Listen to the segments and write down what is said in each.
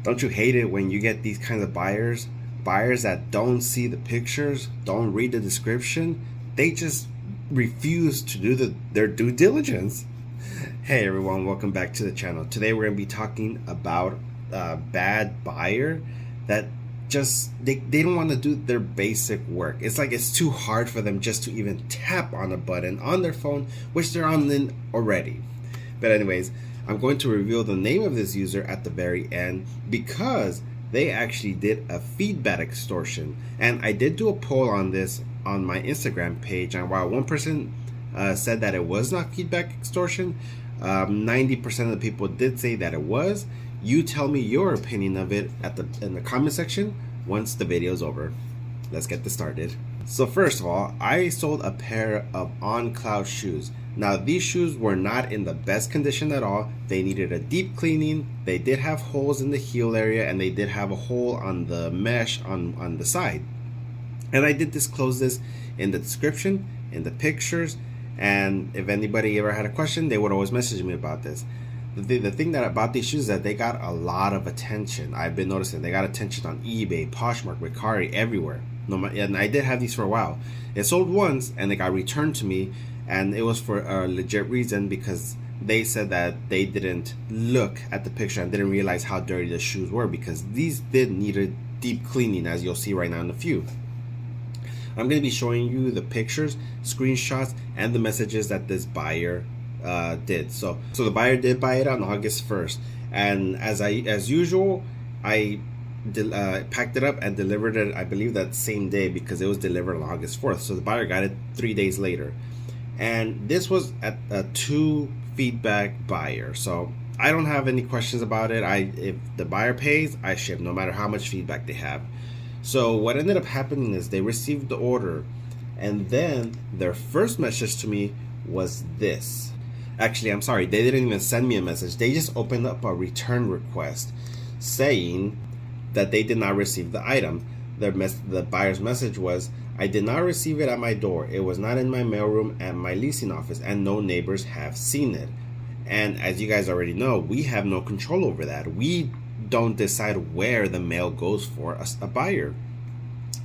Don't you hate it when you get these kinds of buyers that don't see the pictures, don't read the description, they just refuse to do their due diligence. Hey everyone, welcome back to the channel. Today we're going to be talking about a bad buyer that just they don't want to do their basic work. It's like it's too hard for them just to even tap on a button on their phone, which they're on in already. But anyways, I'm going to reveal the name of this user at the very end because they actually did a feedback extortion. And I did do a poll on this on my Instagram page, and while one person said that it was not feedback extortion, 90% of the people did say that it was. You tell me your opinion of it in the comment section once the video is over. Let's get this started. So first of all, I sold a pair of On Cloud shoes. Now these shoes were not in the best condition at all. They needed a deep cleaning. They did have holes in the heel area, and they did have a hole on the mesh on the side. And I did disclose this in the description, in the pictures, and if anybody ever had a question, they would always message me about this. The thing that about these shoes is that they got a lot of attention. I've been noticing they got attention on eBay, Poshmark, Mercari, everywhere. And I did have these for a while. It sold once and they got returned to me, and it was for a legit reason because they said that they didn't look at the picture and didn't realize how dirty the shoes were, because these did need a deep cleaning, as you'll see right now in a few. I'm going to be showing you the pictures, screenshots, and the messages that this buyer did. So the buyer did buy it on August 1st, and as usual, I packed it up and delivered it, I believe, that same day, because it was delivered on August 4th. So the buyer got it 3 days later, and this was at a 2 feedback buyer. So I don't have any questions about it. If the buyer pays, I ship, no matter how much feedback they have. So what ended up happening is they received the order, and then their first message to me was this. Actually, I'm sorry, they didn't even send me a message. They just opened up a return request saying that they did not receive the item. The buyer's message was, "I did not receive it at my door. It was not in my mailroom at my leasing office, and no neighbors have seen it." And as you guys already know, we have no control over that. We don't decide where the mail goes for a buyer.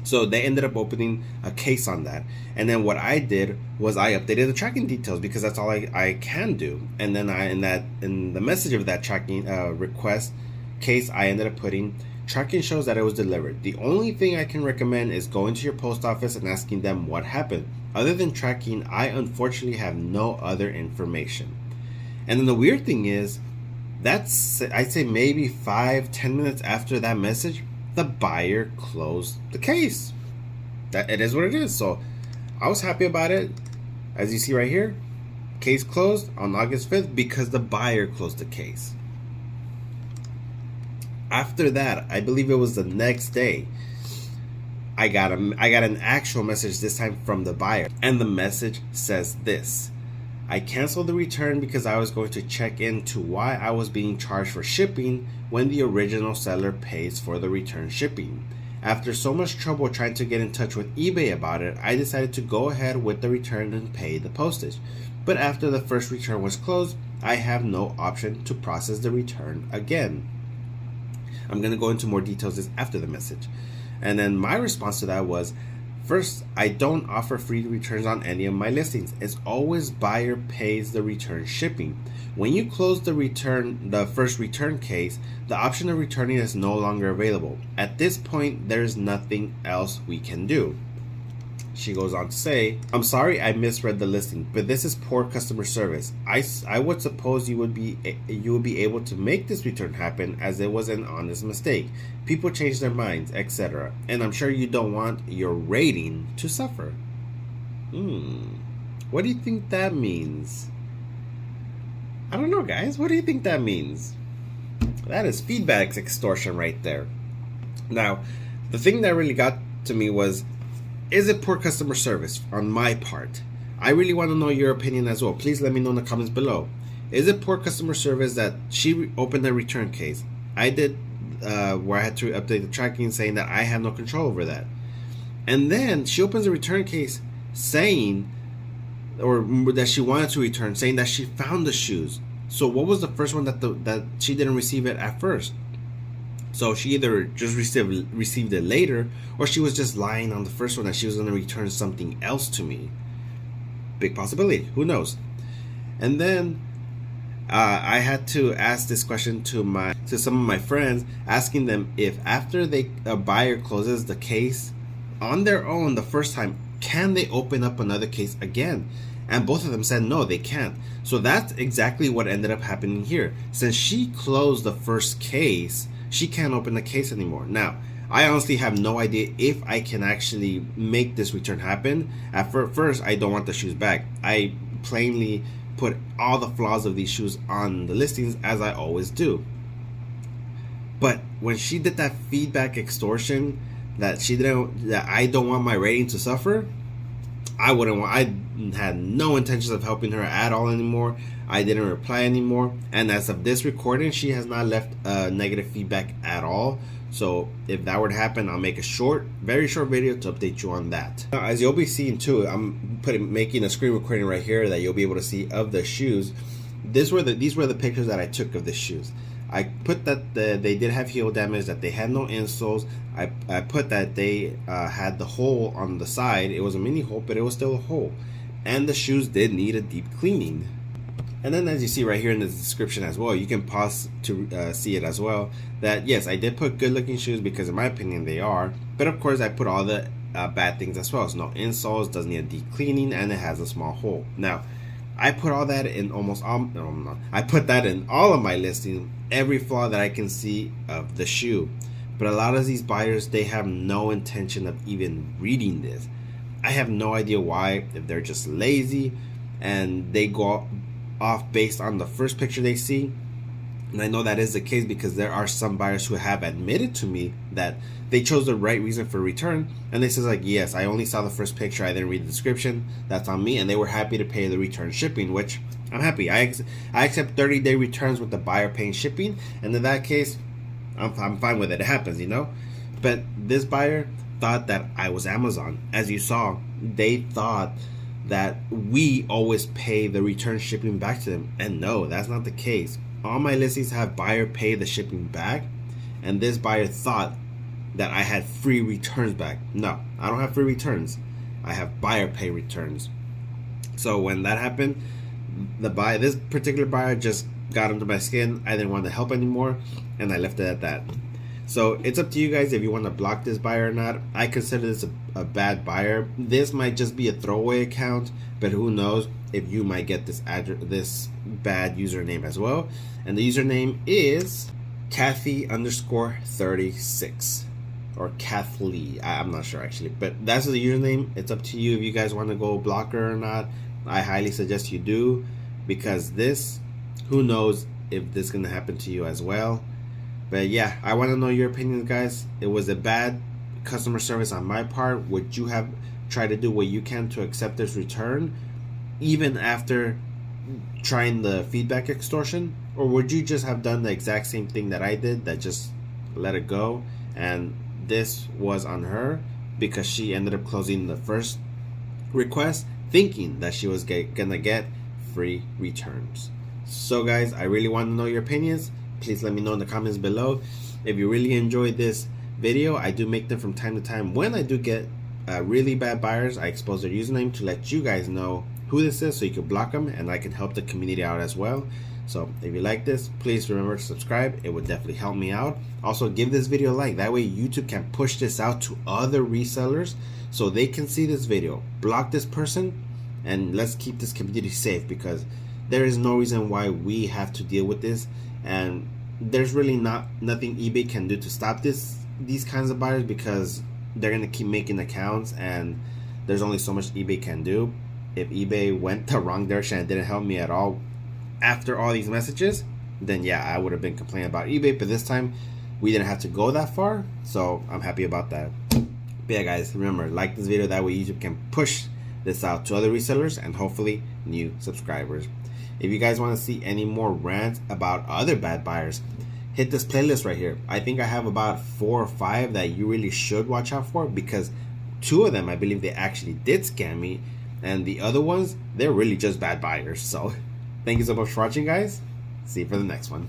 So they ended up opening a case on that. And then what I did was I updated the tracking details, because that's all I can do. And then in the message of that tracking request case, I ended up putting, "Tracking shows that it was delivered. The only thing I can recommend is going to your post office and asking them what happened. Other than tracking, I unfortunately have no other information." And then the weird thing is, that's, I'd say maybe 5-10 minutes after that message, the buyer closed the case. That it is what it is. So I was happy about it. As you see right here, case closed on August 5th because the buyer closed the case. After that, I believe it was the next day, I got an actual message, this time from the buyer, and the message says this: "I canceled the return because I was going to check into why I was being charged for shipping when the original seller pays for the return shipping. After so much trouble trying to get in touch with eBay about it, I decided to go ahead with the return and pay the postage. But after the first return was closed, I have no option to process the return again." I'm going to go into more details after the message. And then my response to that was, "First, I don't offer free returns on any of my listings. It's always buyer pays the return shipping. When you close the first return case, the option of returning is no longer available. At this point, there's nothing else we can do." She goes on to say, "I'm sorry I misread the listing, but this is poor customer service. I would suppose you would be able to make this return happen, as it was an honest mistake. People change their minds, etc. And I'm sure you don't want your rating to suffer." What do you think that means? I don't know, guys. What do you think that means? That is feedback extortion right there. Now, the thing that really got to me was, is it poor customer service on my part? I really want to know your opinion as well. Please let me know in the comments below. Is it poor customer service that she opened a return case? I did, where I had to update the tracking saying that I have no control over that. And then she opens a return case saying, or that she wanted to return, saying that she found the shoes. So what was the first one that she didn't receive it at first? So she either just received it later, or she was just lying on the first one that she was going to return something else to me. Big possibility. Who knows? And then I had to ask this question to some of my friends, asking them if after a buyer closes the case on their own the first time, can they open up another case again? And both of them said no, they can't. So that's exactly what ended up happening here. Since she closed the first case, she can't open the case anymore. Now, I honestly have no idea if I can actually make this return happen. At first, I don't want the shoes back. I plainly put all the flaws of these shoes on the listings, as I always do. But when she did that feedback extortion, that I don't want my rating to suffer, I had no intentions of helping her at all anymore. I didn't reply anymore, and as of this recording, she has not left negative feedback at all. So if that were to happen, I'll make a very short video to update you on that. Now, as you'll be seeing too, I'm making a screen recording right here that you'll be able to see of the shoes. These were the pictures that I took of the shoes. I put that they did have heel damage, that they had no insoles. I put that they had the hole on the side. It was a mini hole, but it was still a hole. And the shoes did need a deep cleaning. And then, as you see right here in the description as well, you can pause to see it as well, that yes, I did put good looking shoes because in my opinion they are. But of course I put all the bad things as well. So no insoles, doesn't need a deep cleaning, and it has a small hole. Now, I put all that in I put that in all of my listings, every flaw that I can see of the shoe. But a lot of these buyers, they have no intention of even reading this. I have no idea why, if they're just lazy and they go off based on the first picture they see. And I know that is the case because there are some buyers who have admitted to me that they chose the right reason for return, and they says like, yes, I only saw the first picture, I didn't read the description, that's on me, and they were happy to pay the return shipping, which I'm happy. I accept 30-day returns with the buyer paying shipping, and in that case I'm fine with it. It happens, you know. But this buyer thought that I was Amazon. As you saw, they thought that we always pay the return shipping back to them, and no, that's not the case. All my listings have buyer pay the shipping back, and this buyer thought that I had free returns back. No, I don't have free returns. I have buyer pay returns. So when that happened, this particular buyer just got under my skin. I didn't want to help anymore, and I left it at that. So it's up to you guys if you want to block this buyer or not. I consider this a bad buyer. This might just be a throwaway account, but who knows if you might get this bad username as well. And the username is Kathy_36 or Kathleen. I'm not sure actually, but that's the username. It's up to you if you guys want to go block her or not. I highly suggest you do, because who knows if this is going to happen to you as well. But yeah, I want to know your opinions, guys. It was a bad customer service on my part. Would you have tried to do what you can to accept this return, even after trying the feedback extortion? Or would you just have done the exact same thing that I did, that just let it go? And this was on her because she ended up closing the first request thinking that she was gonna get free returns. So guys, I really want to know your opinions. Please let me know in the comments below. If you really enjoyed this video, I do make them from time to time. When I do get really bad buyers, I expose their username to let you guys know who this is, so you can block them and I can help the community out as well. So if you like this, please remember to subscribe. It would definitely help me out. Also, give this video a like. That way YouTube can push this out to other resellers so they can see this video. Block this person and let's keep this community safe, because there is no reason why we have to deal with this, and there's really nothing eBay can do to stop these kinds of buyers, because they're gonna keep making accounts and there's only so much eBay can do. If eBay went the wrong direction and didn't help me at all after all these messages, then yeah, I would have been complaining about eBay. But this time we didn't have to go that far, so I'm happy about that. But yeah guys, remember, like this video, that way YouTube can push this out to other resellers and hopefully new subscribers. If you guys want to see any more rants about other bad buyers, hit this playlist right here. I think I have about 4 or 5 that you really should watch out for, because 2 of them I believe they actually did scam me, and the other ones, they're really just bad buyers. So thank you so much for watching, guys. See you for the next one.